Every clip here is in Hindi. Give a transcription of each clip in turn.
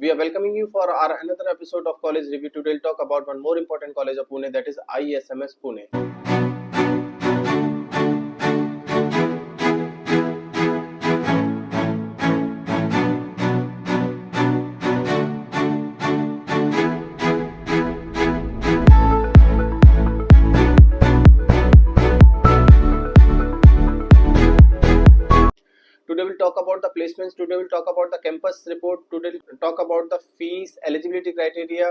We are welcoming you for our another episode of College Review. Today we'll talk about one more important college of Pune, that is ISMS Pune. Today we'll talk about the placements, today we'll talk about the campus report, today we'll talk about the fees, eligibility criteria,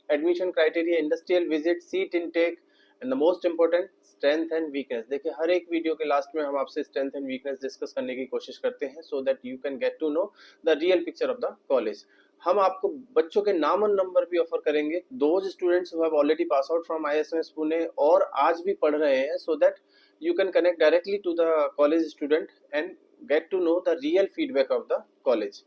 admission criteria, industrial visit, seat intake and the most important strength and weakness. देखिए हर एक वीडियो के लास्ट में हम आपसे स्ट्रेंथ एंड वीकनेस डिस्कस करने की कोशिश करते हैं so that you can get to know the real picture of the college. हम आपको बच्चों के नाम और नंबर भी ऑफर करेंगे, those students who have already pass out from ISMS Pune और आज भी पढ़ रहे हैं, so that you can connect directly to the college student and get to know the real feedback of the college.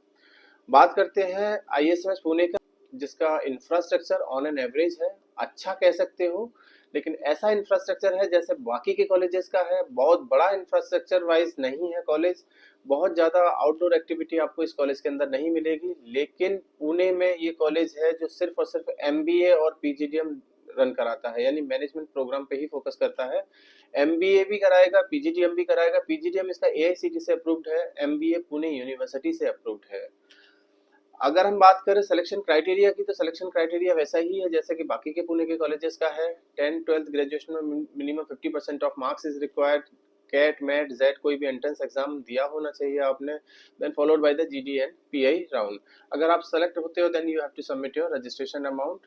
बात करते हैं ISMS पुणे का, जिसका इंफ्रास्ट्रक्चर ऑन एन एवरेज है, अच्छा कह सकते हो, लेकिन ऐसा इंफ्रास्ट्रक्चर है जैसे बाकी के कॉलेजेस का है. बहुत बड़ा इंफ्रास्ट्रक्चर वाइज नहीं है कॉलेज, बहुत ज़्यादा आउटडोर एक्टिविटी आपको इस कॉलेज के अंदर नहीं मिलेगी, लेकिन पुणे में ये कॉलेज है जो सिर्फ और सिर्फ MBA और PGDM रन कराता है, यानी मैनेजमेंट प्रोग्राम पे ही फोकस करता है. MBA भी कराएगा, PGDM भी कराएगा. PGDM इसका AICTE से अप्रूव्ड है, MBA पुणे यूनिवर्सिटी से अप्रूव्ड है. अगर हम बात करें सिलेक्शन क्राइटेरिया की, तो सिलेक्शन क्राइटेरिया वैसा ही है जैसे कि बाकी के पुणे के कॉलेजेस का है. 10th-12th ग्रेजुएशन में minimum 50% of marks is required. CAT MAT XAT कोई भी एंट्रेंस एग्जाम दिया होना चाहिए आपने, then followed by the GD and PI round. अगर आप सेलेक्ट होते हो then you have to submit your registration amount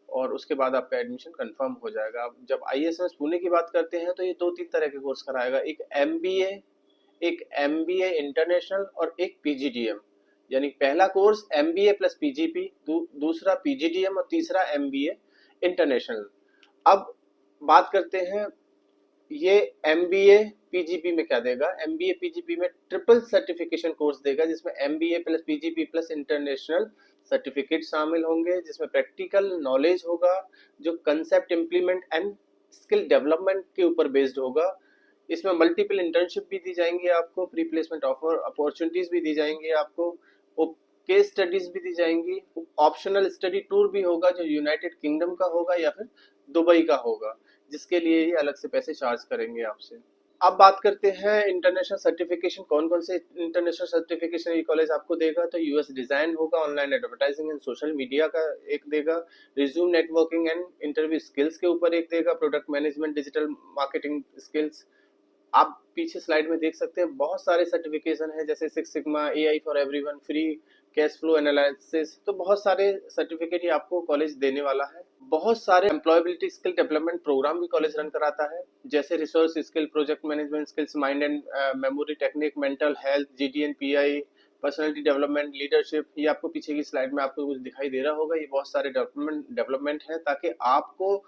और उसके बाद आपका एडमिशन कंफर्म हो जाएगा. अब जब ISMS पुणे की बात करते हैं तो ये 2-3 तरह के कोर्स कराएगा, एक MBA इंटरनेशनल और एक PGDM. यानी पहला कोर्स MBA प्लस PGP, दूसरा PGDM और तीसरा MBA इंटरनेशनल. अब बात करते हैं ये MBA PGP में क्या देगा. MBA PGP में ट्रिपल सर्टिफिकेशन कोर्स देगा, जिसमें MBA plus PGP plus international certificate शामिल होंगे, जिसमें प्रैक्टिकल नॉलेज होगा जो concept implement and skill development के ऊपर बेस्ड होगा. इसमें मल्टीपल इंटर्नशिप भी दी जाएंगी आपको, प्री प्लेसमेंट ऑफर अपॉर्चुनिटीज भी दी जाएंगी आपको, केस स्टडीज भी दी जाएंगी, ऑप्शनल स्टडी टूर भी होगा जो यूनाइटेड किंगडम का होगा या फिर दुबई का होगा, जिसके लिए ही अलग से पैसे चार्ज करेंगे आपसे. अब बात करते हैं इंटरनेशनल सर्टिफिकेशन. कौन कौन से इंटरनेशनल सर्टिफिकेशन ये कॉलेज आपको देगा, तो US डिजाइन होगा, online advertising and social media का एक देगा, resume networking and interview skills के ऊपर एक देगा, product management digital marketing skills. आप पीछे स्लाइड में देख सकते हैं बहुत सारे सर्टिफिकेशन है, जैसे 6 sigma, AI for everyone, free cash flow analysis. तो बहुत सारे सर्टिफिकेट ये आपको कॉलेज देने वाला है. बहुत सारे एम्प्लॉयबिलिटी स्किल डेवलपमेंट प्रोग्राम भी कॉलेज रन कराता है, जैसे resource skill, project management skills, mind and memory technique, mental health, GD and PI, personality development, leadership. ये आपको पीछे की स्लाइड में आपको कुछ दिखाई दे रहा होगा. ये बहुत सारे डेवलपमेंट है ताकि आपको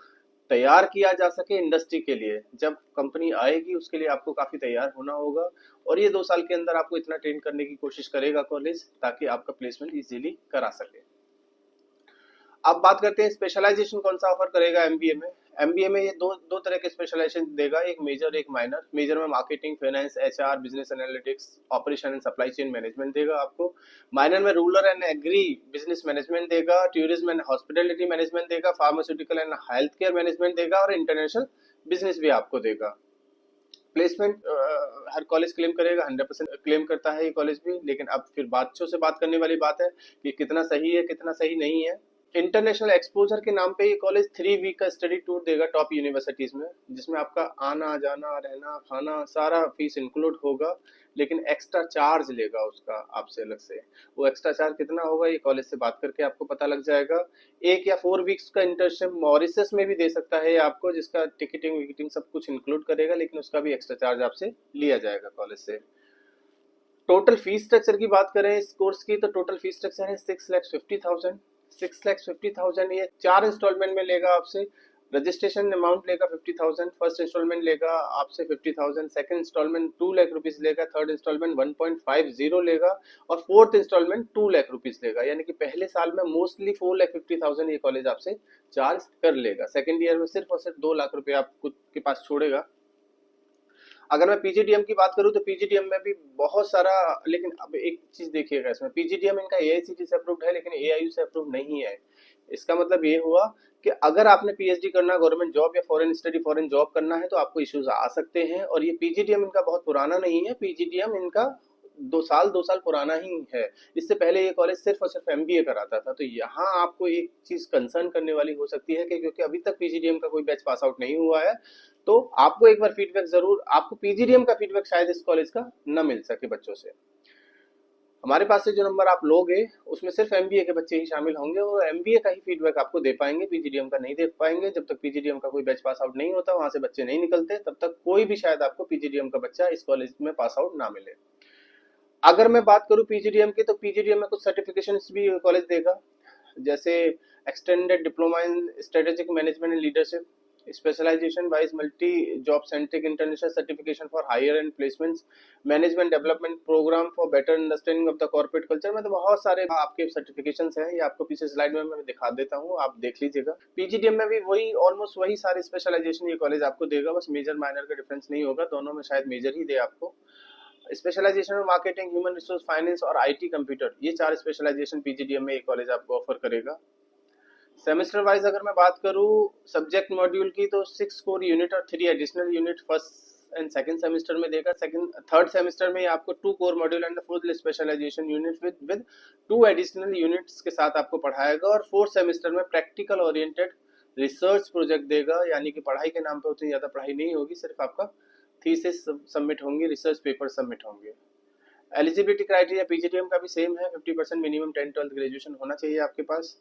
तैयार किया जा सके इंडस्ट्री के लिए. जब कंपनी आएगी उसके लिए आपको काफी तैयार होना होगा, और ये 2 साल के अंदर आपको इतना ट्रेन करने की कोशिश करेगा कॉलेज ताकि आपका प्लेसमेंट इजीली करा सके. अब बात करते हैं स्पेशलाइजेशन कौन सा ऑफर करेगा MBA में. MBA में ये दो तरह के स्पेशलाइजेशन देगा, एक मेजर एक माइनर. मेजर में marketing, finance, HR, business analytics, operation and supply chain management देगा आपको. माइनर में rural and agri business management देगा, टूरिज्म एंड हॉस्पिटैलिटी मैनेजमेंट देगा, pharmaceutical and health care management देगा, और इंटरनेशनल बिजनेस भी आपको देगा. प्लेसमेंट हर कॉलेज क्लेम करेगा, 100% क्लेम करता है ये कॉलेज भी. लेकिन अब फिर बच्चों से बात करने वाली बात है कि कितना सही है कितना सही नहीं है. इंटरनेशनल एक्सपोजर के नाम पे ये कॉलेज 3 वीक का स्टडी टूर देगा टॉप यूनिवर्सिटीज में, जिसमें आपका आना जाना रहना खाना सारा फीस इंक्लूड होगा, लेकिन एक्स्ट्रा चार्ज लेगा उसका आपसे अलग से. वो एक्स्ट्रा चार्ज कितना होगा ये कॉलेज से बात करके आपको पता लग जाएगा. 1 या 4 वीक्स का इंटर्नशिप मॉरिशस में भी दे सकता है आपको, जिसका टिकटिंग विकटिंग सब कुछ इंक्लूड करेगा, लेकिन उसका भी एक्स्ट्रा चार्ज आपसे लिया जाएगा कॉलेज से. टोटल फीस स्ट्रक्चर की बात करें इस कोर्स की, तो टोटल फीस स्ट्रक्चर है 6,50,000. 6,50,000 ये 4 इंस्टॉलमेंट में लेगा आपसे. रजिस्ट्रेशन अमाउंट लेगा 50,000, फर्स्ट इंस्टॉलमेंट लेगा आपसे 50,000, सेकंड इंस्टॉलमेंट 2 लाख रुपीस लेगा, थर्ड इंस्टॉलमेंट 1.50 लेगा, और फोर्थ इंस्टॉलमेंट 2 लाख रुपीस लेगा. यानी कि पहले साल में मोस्टली 4,50,000 ये कॉलेज आपसे चार्ज कर लेगा. सेकंड ईयर में सिर्फ और सिर्फ 2 लाख रुपए आपके पास छोड़ेगा. अगर मैं पीजीडीएम की बात करूं तो पीजीडीएम में भी बहुत सारा, लेकिन अब एक चीज देखिएगा, इसमें पीजीडीएम इनका एआईसीटी से अप्रूव्ड है लेकिन एआईयू से अप्रूव्ड नहीं है। इसका मतलब ये हुआ कि अगर आपने पीएचडी करना, गवर्नमेंट जॉब या फॉरेन स्टडी, फॉरेन जॉब करना है तो आपको इश्यूज आ सकते हैं। और ये पीजीडीएम इनका बहुत पुराना नहीं है, पीजीडीएम इनका 2 साल पुराना ही है। इससे पहले ये कॉलेज सिर्फ और सिर्फ एमबीए कराता था। तो यहाँ आपको एक चीज कंसर्न करने वाली हो सकती है कि क्योंकि अभी तक पीजीडीएम का कोई बैच पास आउट नहीं हुआ है, तो आपको एक बार फीडबैक जरूर, आपको पीजीडीएम का फीडबैक शायद इस कॉलेज का न मिल सके बच्चों से। हमारे पास से जो नंबर आप लोगे उसमें सिर्फ एमबीए के बच्चे ही शामिल होंगे और एमबीए का ही फीडबैक आपको दे पाएंगे, पीजीडीएम का नहीं दे पाएंगे। जब तक पीजीडीएम का कोई बैच पास आउट नहीं होता, वहां से बच्चे नहीं निकलते, तब तक कोई भी शायद आपको पीजीडीएम का बच्चा इस कॉलेज में पास आउट ना मिले। अगर मैं बात करूं पीजीडीएम की, तो पीजीडीएम में कुछ सर्टिफिकेशंस भी कॉलेज देगा, जैसे extended diploma in strategic management and leadership, specialization wise multi job centric international certification for hire and placements, management development program for better understanding of the corporate culture. मतलब बहुत सारे आपके सर्टिफिकेशंस हैं, ये आपको पीछे स्लाइड में मैं दिखा देता हूँ, आप देख लीजिएगा। पीजीडीएम में भी वही ऑलमोस्ट वही सारे स्पेशलाइजेशन ये कॉलेज आपको देगा, बस मेजर माइनर का डिफरेंस नहीं होगा, दोनों में शायद मेजर ही दे आपको। स्पेशलाइजेशन में मार्केटिंग, ह्यूमन रिसोर्स, फाइनेंस और आईटी कंप्यूटर, ये 4 स्पेशलाइजेशन पीजीडीएम में एक कॉलेज आपको ऑफर करेगा। सेमेस्टर वाइज अगर मैं बात करूं सब्जेक्ट मॉड्यूल की, तो 6 कोर यूनिट और 3 additional unit first and second semester में देगा। थर्ड सेमेस्टर में आपको 2 core module and fourth specialization unit with 2 additional units के साथ आपको पढ़ाएगा। और फोर्थ सेमेस्टर में प्रैक्टिकल ओरिएंटेड रिसर्च प्रोजेक्ट देगा, यानी कि पढ़ाई के नाम पे उतनी ज्यादा पढ़ाई नहीं होगी, सिर्फ आपका थीसिस सबमिट होंगे, रिसर्च पेपर सबमिट होंगे। एलिजिबिलिटी क्राइटेरिया पीजीडीएम का भी सेम है, 50% मिनिमम 10th-12th ग्रेजुएशन होना चाहिए आपके पास।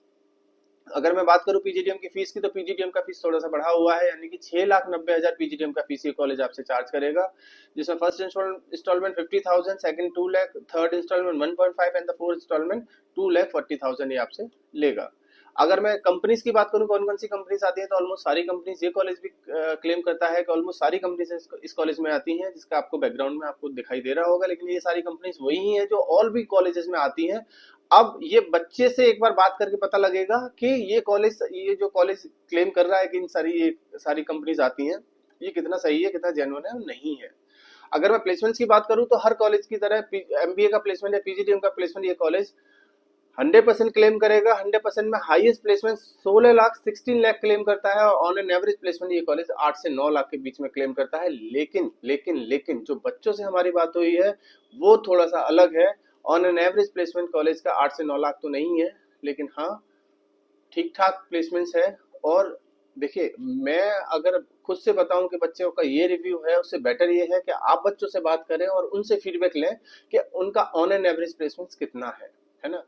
अगर मैं बात करूं पीजीडीएम की फीस की, तो पीजीडीएम का फीस थोड़ा सा बढ़ा हुआ है, यानी कि 6,90,000 पीजीडीएम का फीस ये कॉलेज आपसे चार्ज करेगा, जिसमें first installment 50,000, second 2 lakh, third installment 1.5 and the fourth installment 2,40,000 ये आपसे लेगा। अगर मैं कंपनीज की बात करूं कौन कौन सी कंपनीज आती है, तो ऑलमोस्ट सारी कंपनीज ये कॉलेज भी क्लेम करता है कि ऑलमोस्ट सारी कंपनीज इस कॉलेज में आती हैं, जिसका आपको बैकग्राउंड में आपको दिखाई दे रहा होगा। लेकिन ये सारी कंपनीज वही हैं जो और भी कॉलेजेस में आती हैं। अब ये बच्चे से एक बार बात करके पता लगेगा कि ये जो कॉलेज क्लेम कर रहा है कि इन सारी कंपनीज आती हैं, ये कितना सही है, कितना जेन्युइन है, नहीं है। अगर मैं प्लेसमेंट्स की बात करूं तो हर कॉलेज की तरह एमबीए का प्लेसमेंट या पीजीडीएम का प्लेसमेंट ये कॉलेज 100% क्लेम करेगा। 100% में हाईएस्ट प्लेसमेंट 16 लाख क्लेम करता है, और ऑन एन एवरेज प्लेसमेंट ये कॉलेज 8 से 9 लाख के बीच में क्लेम करता है। लेकिन जो बच्चों से हमारी बात हुई है वो थोड़ा सा अलग है। On an average placement college का 8 से 9 लाख तो नहीं है, लेकिन हाँ ठीक ठाक प्लेसमेंट्स है। और देखिए, मैं अगर खुद से बताऊं कि बच्चों का ये रिव्यू है, उससे बेटर ये है कि आप बच्चों से बात करें और उनसे फीडबैक लें कि उनका ऑन एन एवरेज प्लेसमेंट्स कितना है ना।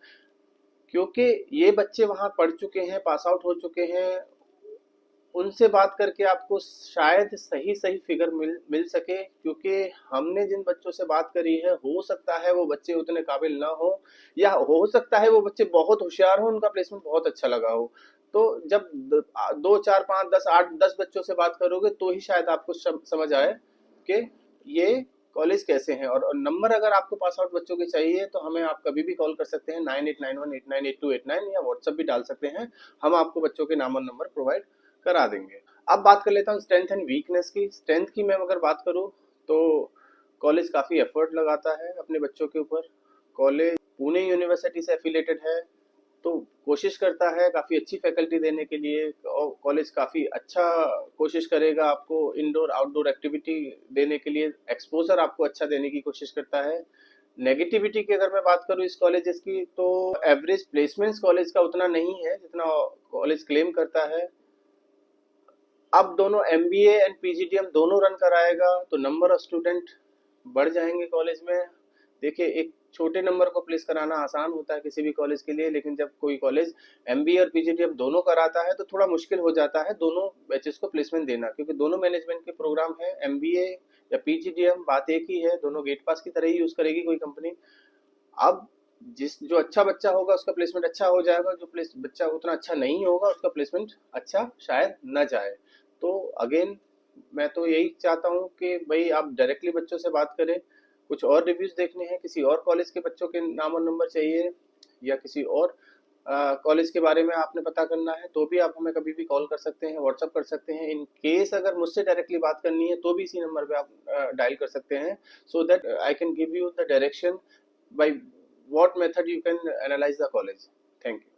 क्योंकि ये बच्चे वहां पढ़ चुके हैं, पास आउट हो चुके हैं, उनसे बात करके आपको शायद सही फिगर मिल सके। क्योंकि हमने जिन बच्चों से बात करी है, हो सकता है वो बच्चे उतने काबिल ना हो, या हो सकता है वो बच्चे बहुत होशियार हो, उनका प्लेसमेंट बहुत अच्छा लगा हो। तो जब 2 4 5 10 8 10 बच्चों से बात करोगे तो ही शायद आपको समझ आए कि ये कॉलेज कैसे हैं। और नंबर अगर आपको पास आउट बच्चों के चाहिए तो हमें आप कभी भी कॉल कर सकते हैं 9891898289, या व्हाट्सएप भी डाल सकते हैं, हम आपको बच्चों के नाम और नंबर प्रोवाइड करा देंगे। अब बात कर लेता हूँ स्ट्रेंथ एंड वीकनेस की। स्ट्रेंथ की मैं अगर बात करूँ तो कॉलेज काफ़ी एफर्ट लगाता है अपने बच्चों के ऊपर। कॉलेज पुणे यूनिवर्सिटी से एफिलेटेड है, तो कोशिश करता है काफ़ी अच्छी फैकल्टी देने के लिए, और कॉलेज काफ़ी अच्छा कोशिश करेगा आपको इंडोर आउटडोर एक्टिविटी देने के लिए, एक्सपोजर आपको अच्छा देने की कोशिश करता है। नेगेटिविटी की अगर मैं बात करूँ इस कॉलेजेस की, तो एवरेज प्लेसमेंट्स कॉलेज का उतना नहीं है जितना कॉलेज क्लेम करता है। अब दोनों एमबीए एंड पीजीडीएम दोनों रन कराएगा तो नंबर ऑफ स्टूडेंट बढ़ जाएंगे कॉलेज में। देखिए, एक छोटे नंबर को प्लेस कराना आसान होता है किसी भी कॉलेज के लिए, लेकिन जब कोई कॉलेज एमबीए और पीजीडीएम दोनों कराता है तो थोड़ा मुश्किल हो जाता है दोनों बैचेस को प्लेसमेंट देना, क्योंकि दोनों मैनेजमेंट के प्रोग्राम है। एमबीए या पीजीडीएम बात एक ही है, दोनों गेट पास की तरह ही यूज करेगी कोई कंपनी। अब जो अच्छा बच्चा होगा उसका प्लेसमेंट अच्छा हो जाएगा, जो बच्चा उतना अच्छा नहीं होगा उसका प्लेसमेंट अच्छा शायद न जाए। तो अगेन मैं तो यही चाहता हूँ कि भाई आप डायरेक्टली बच्चों से बात करें। कुछ और रिव्यूज देखने हैं, किसी और कॉलेज के बच्चों के नाम और नंबर चाहिए या किसी और कॉलेज के बारे में आपने पता करना है तो भी आप हमें कभी भी कॉल कर सकते हैं, व्हाट्सअप कर सकते हैं। इन केस अगर मुझसे डायरेक्टली बात करनी है तो भी इसी नंबर पे आप डायल कर सकते हैं, so that I can give you the direction by what method you can analyse the college. Thank you.